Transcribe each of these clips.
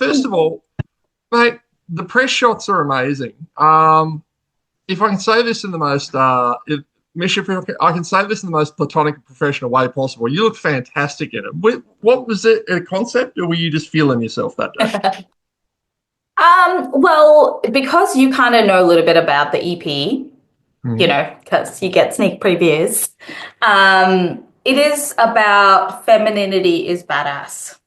first of all, mate, the press shots are amazing. If I can say this in the most, Misha, if I can say this in the most platonic and professional way possible, you look fantastic in it. What was it, a concept, or were you just feeling yourself that day? Well, because you kind of know a little bit about the EP, Mhm. because you get sneak previews. It is about femininity is badass.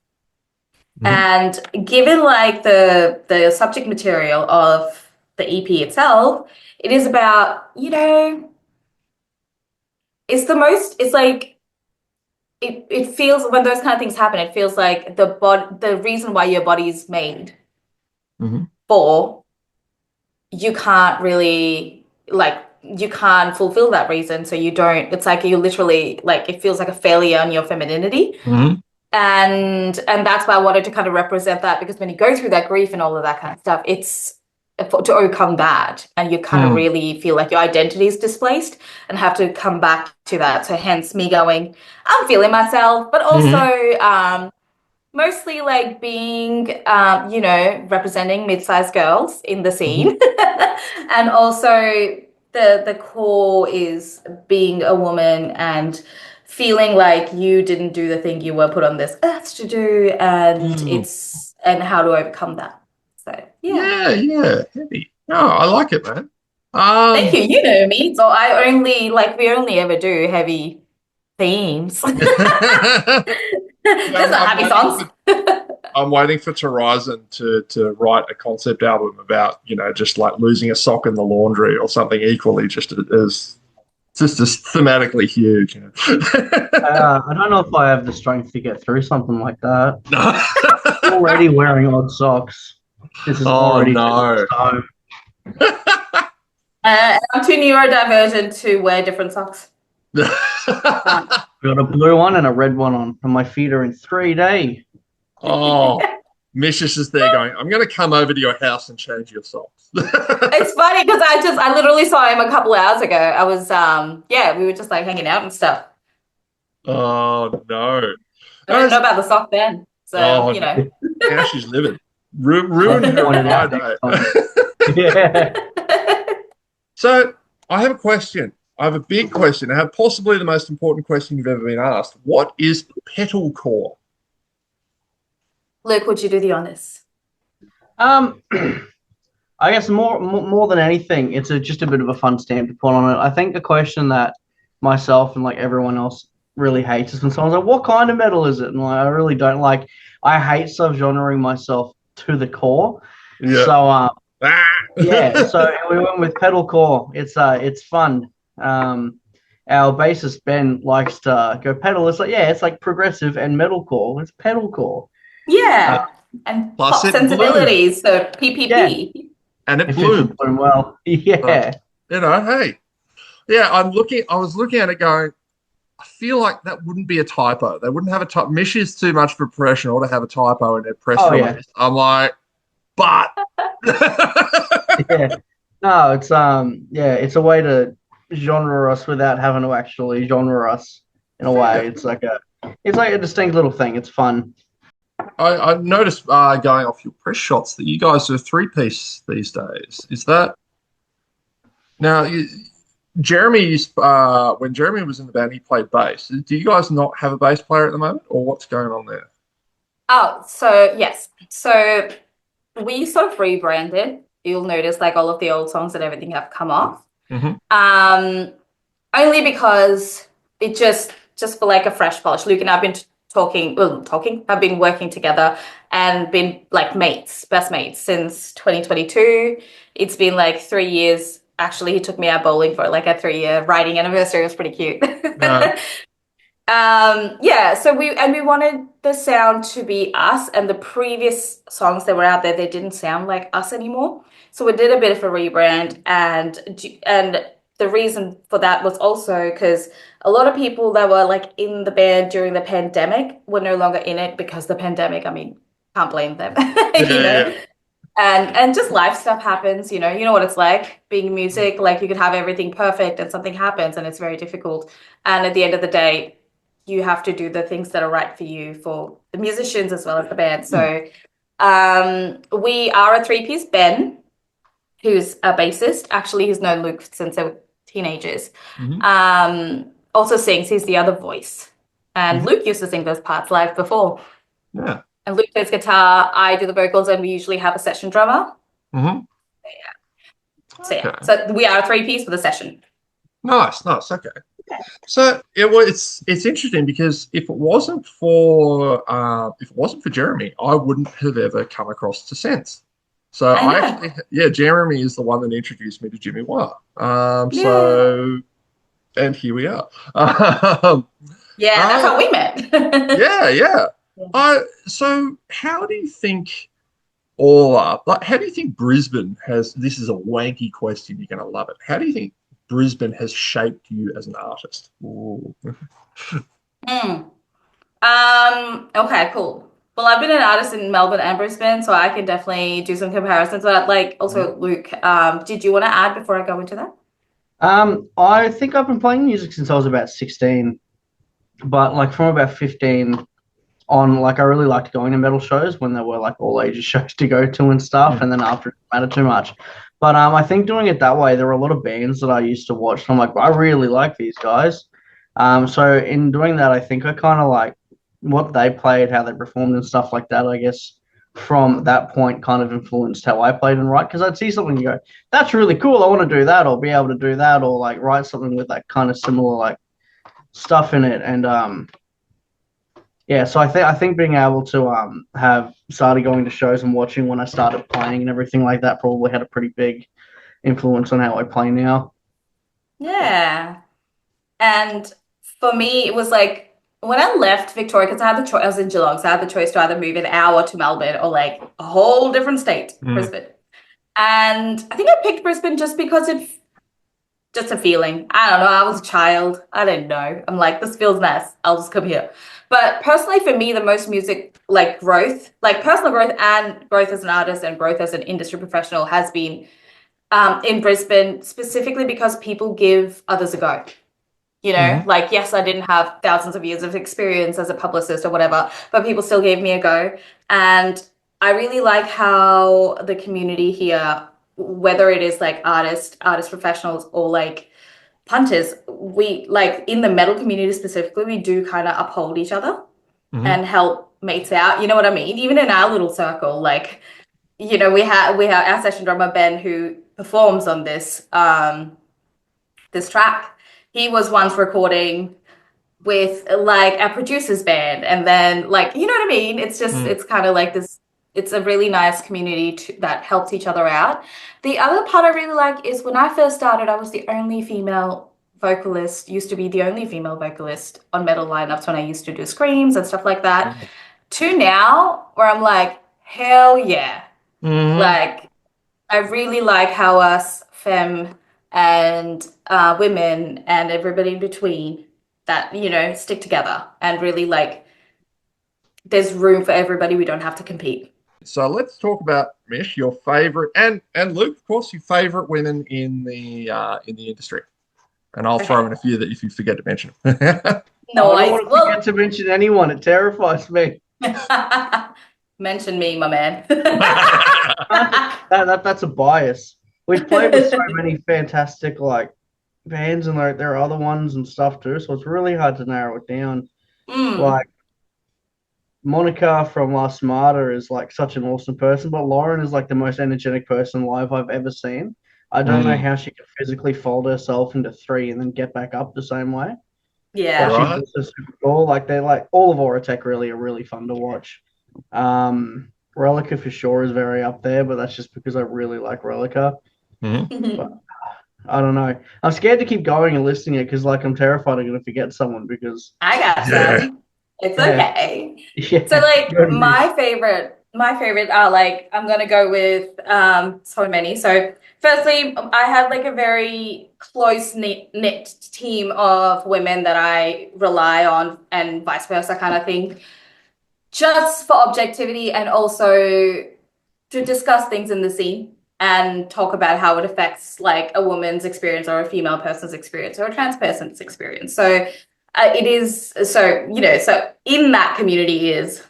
Mhm. And given like the subject material of the EP itself, it is about, it's like it feels when those kind of things happen, it feels like the reason why your body is made Mhm. for, you can't really like you can't fulfill that reason. So you don't, it's like you literally like it feels like a failure on your femininity. Mhm. And that's why I wanted to kind of represent that, because when you go through that grief and all of that kind of stuff, it's to overcome that, and you kind of Mhm. really feel like your identity is displaced and have to come back to that. So hence me going, I'm feeling myself, but also Mhm. mostly like being representing mid-sized girls in the Mhm. scene. And also the core is being a woman and feeling like you didn't do the thing you were put on this earth to do, and Mhm. it's and how to overcome that. So yeah. Yeah, yeah. Heavy. No, I like it, man. Thank Um, you. You know me. So I only like we only ever do heavy themes. yeah, There's not happy songs. I'm waiting for TORIZON to write a concept album about, just like losing a sock in the laundry or something equally just as thematically huge. I don't know if I have the strength to get through something like that. No. Already wearing odd socks. This is Oh already too much no. time. I'm too neurodivergent to wear different socks. Can't. Got a blue one and a red one on, and my feet are in 3D. Oh, Misha's just there going, I'm going to come over to your house and change your socks. It's funny because I literally saw him a couple hours ago. I was we were just like hanging out and stuff. Oh no. I didn't know about the sock then. So, Oh you no. know. Now she's livid. I'll Ruined her point it out next Friday. time. Yeah. So I have a question. I have a big question. I have possibly the most important question you've ever been asked. What is petal core? Luke, would you do the honors? Um, I guess more than anything, it's just a bit of a fun stamp to put on it. I think the question that myself and like everyone else really hates is when someone's like, "What kind of metal is it?" And like, I really don't like. I hate subgenring myself to the core. Yeah. So Ah. yeah. So we went with pedal core. It's fun. Um, our bassist Ben likes to go pedal. It's like it's like progressive and metalcore. It's pedalcore. Uh, Yeah. And Plus pop it bloomed. sensibilities, so yeah, PPP. And it if it's bloomed. doing well, So, yeah. hey. Yeah, I was looking at it going, I feel like that wouldn't be a typo. They wouldn't have a typo. Mish is too much of a professional to have a typo in their press Oh yeah, release. I'm like, but yeah. No, it's a way to genre us without having to actually genre us in a yeah. way. It's like a distinct little thing. It's fun. I noticed going off your press shots that you guys are three-piece these days. Is that now? Jeremy when Jeremy was in the band, he played bass. Do you guys not have a bass player at the moment, or what's going on there? Oh, so yes. So we sort of rebranded. You'll notice like all of the old songs and everything have come off. Hmm. Um, Only because it just for like a fresh polish. Luke and I've been I've been working together and been like mates, best mates since 2022. It's been like 3 years. Actually, he took me out bowling for like a 3-year writing anniversary. It was pretty cute. No. Yeah, so we wanted the sound to be us, and the previous songs that were out there, they didn't sound like us anymore. So we did a bit of a rebrand, and the reason for that was also because a lot of people that were like in the band during the pandemic were no longer in it because the pandemic, I mean, can't blame them, you Yeah, know. yeah. And just life stuff happens, you know what it's like being in music, like you could have everything perfect and something happens and it's very difficult. And at the end of the day, you have to do the things that are right for you, for the musicians as well as the band. Hmm. So We are a three-piece band, who's a bassist. Actually, he's known Luke since they were teenagers. Also sings. He's the other voice. And Luke used to sing those parts live before. Yeah. And Luke plays guitar. I do the vocals, and we usually have a session drummer. So we are a three-piece with a session. Nice. Okay. So it's interesting because if it wasn't for Jeremy, I wouldn't have ever come across to Sense. So Jeremy is the one that introduced me to Jimmy Wah. So, and here we are. That's how we met. Yeah. So how do you think how do you think Brisbane has, this is a wanky question, you're going to love it. How do you think Brisbane has shaped you as an artist? Okay, cool. Well, I've been an artist in Melbourne and Brisbane, so I can definitely do some comparisons. But also, Luke, did you want to add before I go into that? I think I've been playing music since I was about 16, but from about 15 on, I really liked going to metal shows when there were all ages shows to go to and stuff, and then after it didn't matter too much. But I think doing it that way, there were a lot of bands that I used to watch, and I'm I really like these guys. So in doing that, I think I kind of what they played, how they performed and stuff like that, I guess from that point kind of influenced how I played and write, because I'd see something and go, that's really cool, I want to do that, or be able to do that, or write something with that kind of similar stuff in it. And so I think being able to have started going to shows and watching when I started playing and everything like that probably had a pretty big influence on how I play now. Yeah. And for me, it was when I left Victoria, because I had the choice, I was in Geelong, so I had the choice to either move an hour to Melbourne or a whole different state, Brisbane. And I think I picked Brisbane just because it's just a feeling. I don't know. I was a child. I didn't know. I'm this feels nice. I'll just come here. But personally, for me, the most music, growth, personal growth and growth as an artist and growth as an industry professional has been in Brisbane, specifically because people give others a go. Yes, I didn't have thousands of years of experience as a publicist or whatever, but people still gave me a go. And I really like how the community here, whether it is artist professionals or punters, we in the metal community specifically, we do kind of uphold each other and help mates out. You know what I mean? Even in our little circle, we have our session drummer Ben, who performs on this this track. He was once recording with our producer's band, and then you know what I mean? It's just it's kind of this. It's a really nice community that helps each other out. The other part I really like is when I first started, I was the only female vocalist, used to be the only female vocalist on metal lineups when I used to do screams and stuff like that, to now where I'm hell yeah. I really like how us femme and women and everybody in between that, stick together and really there's room for everybody. We don't have to compete. So let's talk about, Mish, your favorite, and Luke, of course, your favorite women in the industry. And I'll throw in a few that if you forget to mention. No, I don't want to forget to mention anyone. It terrifies me. Mention me, my man. That's a bias. We've played with so many fantastic bands, and there are other ones and stuff too. So it's really hard to narrow it down. Monica from La Smarta is such an awesome person, but Lauren is the most energetic person live I've ever seen. I don't know how she can physically fold herself into three and then get back up the same way. Yeah. She's just super cool. They're all of Aurotech really are really fun to watch. Relica for sure is very up there, but that's just because I really like Relica. But I don't know. I'm scared to keep going and listing it because I'm terrified I'm going to forget someone because I got some. It's okay. Yeah. So my favorite are I'm gonna go with so many. So firstly, I have a very close knit team of women that I rely on, and vice versa kind of thing, just for objectivity and also to discuss things in the scene and talk about how it affects a woman's experience or a female person's experience or a trans person's experience. So it is, so in that community is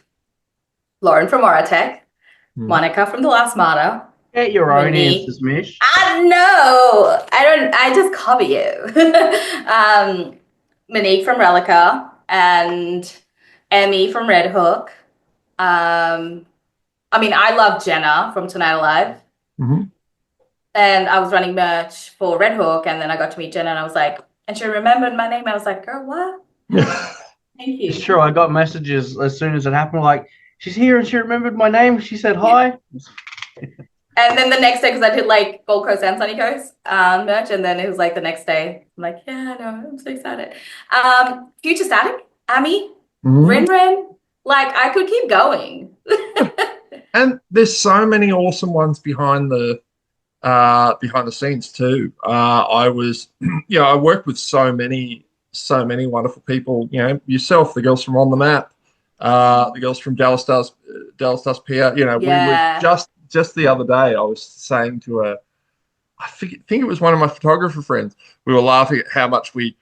Lauren from Aurotech, Monica from The Last Martyr. Get your own Monique. answers, Mish. No, I don't. I just copy you. Monique from Relica and Emmy from Red Hook. I mean, I love Jenna from Tonight Alive. And I was running merch for Red Hook, and then I got to meet Jenna, and I was like, and she remembered my name. I was like, girl, what? Thank you. It's true. I got messages as soon as it happened, like, she's here and she remembered my name. She said hi. And then the next day, because I did like Gold Coast and Sunny Coast merch, and then it was like the next day, I'm like, yeah, I know, I'm so excited. Future Static, Amy, Rin Rin, like I could keep going. And there's so many awesome ones behind the scenes too. I was, I worked with so many wonderful people. You know, yourself, the girls from On the Map, the girls from Dallas Stars PR. You know, we were just the other day. I was saying to I think it was one of my photographer friends. We were laughing at how much we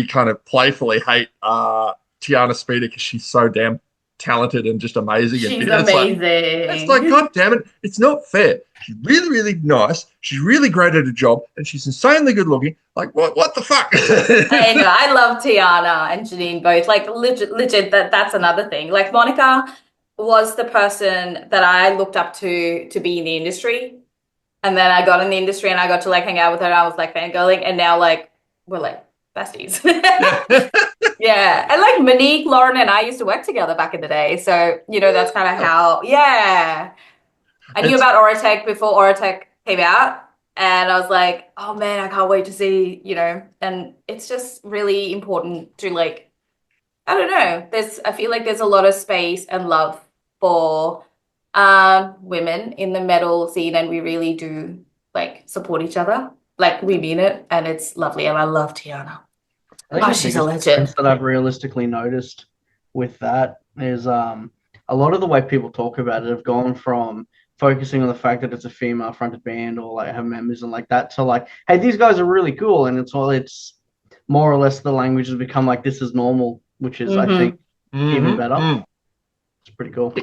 kind of playfully hate Tiana Speeder because she's so damn talented and just amazing. She's amazing. It's like, God damn it, it's not fair. She's really, really nice. She's really great at her job, and she's insanely good looking. Like, what the fuck? I know. I love Tiana and Janine both. Like, legit. That's another thing. Like, Monica was the person that I looked up to be in the industry, and then I got in the industry and I got to like hang out with her. And I was like fangirling, and now like we're like besties. Yeah, and like Monique, Lauren, and I used to work together back in the day, so you know that's kind of how. Yeah, I knew about Orotech before Orotech came out, and I was like, oh man, I can't wait to see, and it's just really important to like, I don't know. I feel like there's a lot of space and love for women in the metal scene, and we really do like support each other. Like we mean it, and it's lovely, and I love Tiana. She's a legend. That I've realistically noticed with that is a lot of the way people talk about it have gone from focusing on the fact that it's a female-fronted band or like have members and like that to like, hey, these guys are really cool, and it's more or less the language has become like this is normal, which is I think even better. It's pretty cool.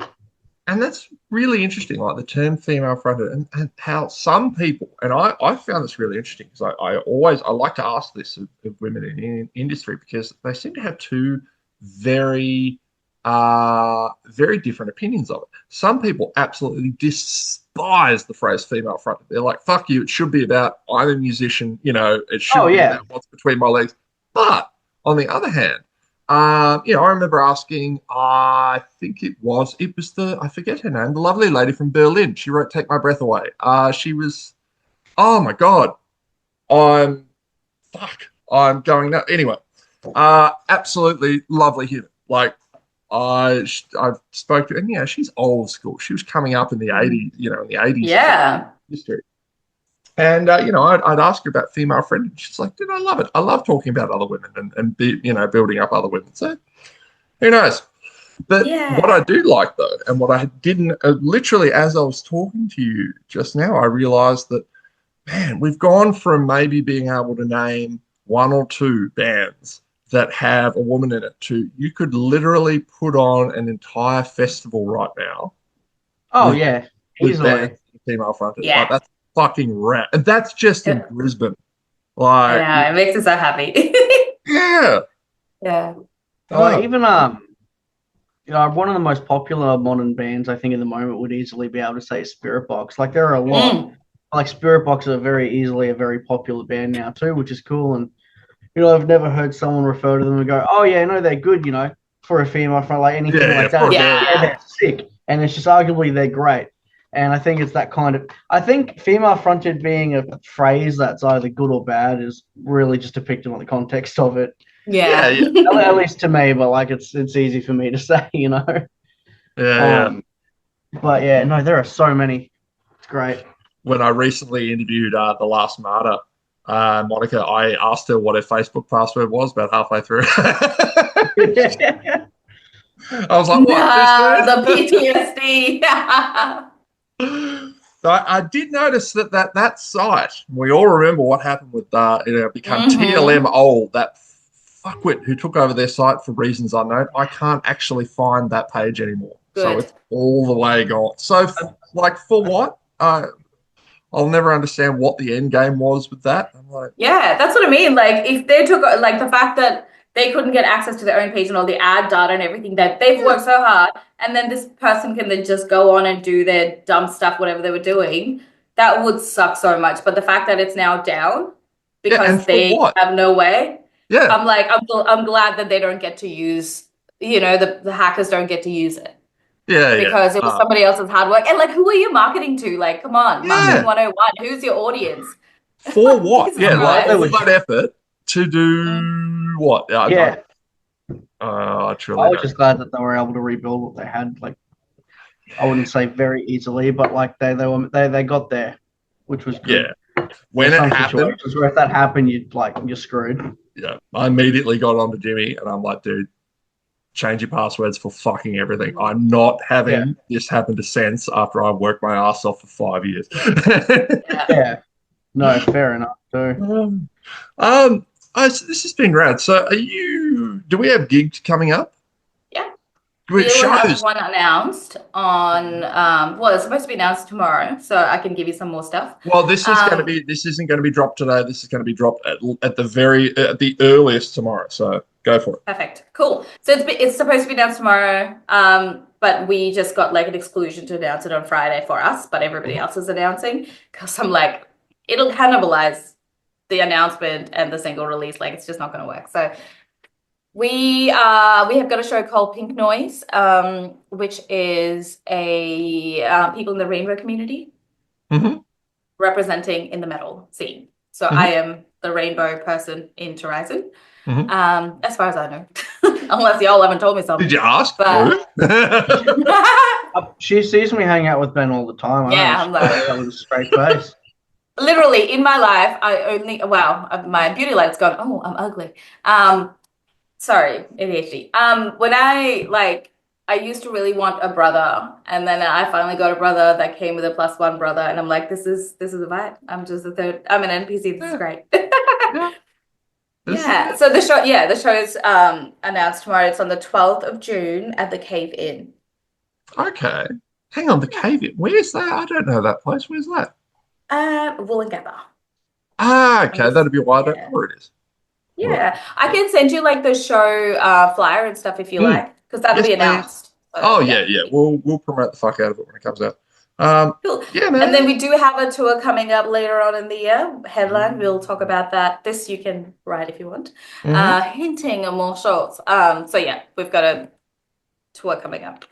And that's really interesting, like the term female-fronted and how some people, and I found this really interesting because I like to ask this of women in industry because they seem to have two very different opinions of it. Some people absolutely despise the phrase female-fronted. They're like, fuck you, it should be about I'm a musician, it should be about what's between my legs. But on the other hand, I remember asking, I think it was I forget her name, the lovely lady from Berlin. She wrote Take My Breath Away. She was, oh my God, I'm going nuts. Anyway, absolutely lovely human. Like, I spoke to her, and she's old school. She was coming up in the 80s, in the 80s. Yeah. History. And, I'd ask her about female friendship. She's like, dude, I love it. I love talking about other women and building up other women. So who knows? But what I do like, though, and what I didn't, literally as I was talking to you just now, I realized that, man, we've gone from maybe being able to name one or two bands that have a woman in it to you could literally put on an entire festival right now. Oh, yeah. Easily. Female fronted. Yeah. Like, that's fucking rad. And that's just in Brisbane. Like, yeah, it makes us so happy. Yeah. Yeah. Even one of the most popular modern bands I think at the moment would easily be able to say Spirit Box. Like there are a lot. Like Spirit Box are very easily a very popular band now too, which is cool. And I've never heard someone refer to them and go, "Oh yeah, no, they're good," for a female front, like anything like that. Yeah, they're sick. And it's just arguably they're great. And I think it's that kind of. I think female-fronted being a phrase that's either good or bad is really just depicted on the context of it. Yeah. At least to me, but like it's easy for me to say, Yeah. But yeah, no, there are so many. It's great. When I recently interviewed The Last Martyr, Monica, I asked her what her Facebook password was about halfway through. I was like, what? The PTSD. I did notice that site, we all remember what happened with become TLM old, that fuckwit who took over their site for reasons unknown. I can't actually find that page anymore. So Good. it's all the way gone. So, like, for what? I'll never understand what the end game was with that. I'm like, Yeah, that's what I mean. Like, if they took, like, the fact that they couldn't get access to their own page and all the ad data and everything that they've worked so hard, and then this person can then just go on and do their dumb stuff, whatever they were doing, that would suck so much. But the fact that it's now down yeah, and because for they what? have no way, Yeah, I'm glad that they don't get to use, the hackers don't get to use it yeah, yeah. because it was somebody else's hard work. And like, who are you marketing to? Like, come on, marketing Yeah. 101. Who's your audience? For what? Jesus Yeah, I'm glad like they all were. that effort to Christ. do what? Yeah, I I truly was don't. just glad that they were able to rebuild what they had. Like, I wouldn't say very easily, but like they got there, which was good. Yeah. When There's it some happened, situations where if that happened, you're screwed. yeah, I immediately got onto Jimmy and I'm like, dude, change your passwords for fucking everything. I'm not Yeah, having this happen to Sense after I worked my ass off for 5 years. Yeah. yeah. No, fair enough too. This has been rad. So do we have gigs coming up? Yeah. With We'll have shows? one announced on, well, it's supposed to be announced tomorrow, so I can give you some more stuff. Well, this isn't going to be dropped today. This is going to be dropped at the earliest tomorrow. So go for it. Perfect. Cool. So it's supposed to be announced tomorrow, but we just got like an exclusion to announce it on Friday for us, but everybody else is announcing because I'm like, it'll cannibalize the announcement and the single release. Like, it's just not going to work. So we have got a show called Pink Noise, which is a people in the rainbow community Mm-hmm. representing in the metal scene. So Mm-hmm. I am the rainbow person in TORIZON, Mm-hmm. as far as I know, unless y'all haven't told me something. Did you ask? But She sees me hang out with Ben all the time. I yeah, I'm like, that with a straight face. literally in my life, my beauty light's gone. Oh, I'm ugly. Sorry, ADHD. When I used to really want a brother, and then I finally got a brother that came with a +1 brother, and I'm like, this is a vibe. I'm just a third. I'm an NPC. This is great. Yeah. Yeah. So the show is announced tomorrow. It's on the 12th of June at the Cave Inn. Okay. Hang on, the cave. Where's that? I don't know that place. Where's that? Woolloongabba. Okay. That'd be why I don't know Yeah. where it is. Right. Yeah. I can send you like the show flyer and stuff if you like, because that'll Yes, be please. announced. So, Oh yeah. We'll promote the fuck out of it when it comes out. Cool. Yeah, And then man. we do have a tour coming up later on in the year. Headline, we'll talk about that. This you can write if you want. Mhm. Hinting on more shows. So yeah, we've got a tour coming up.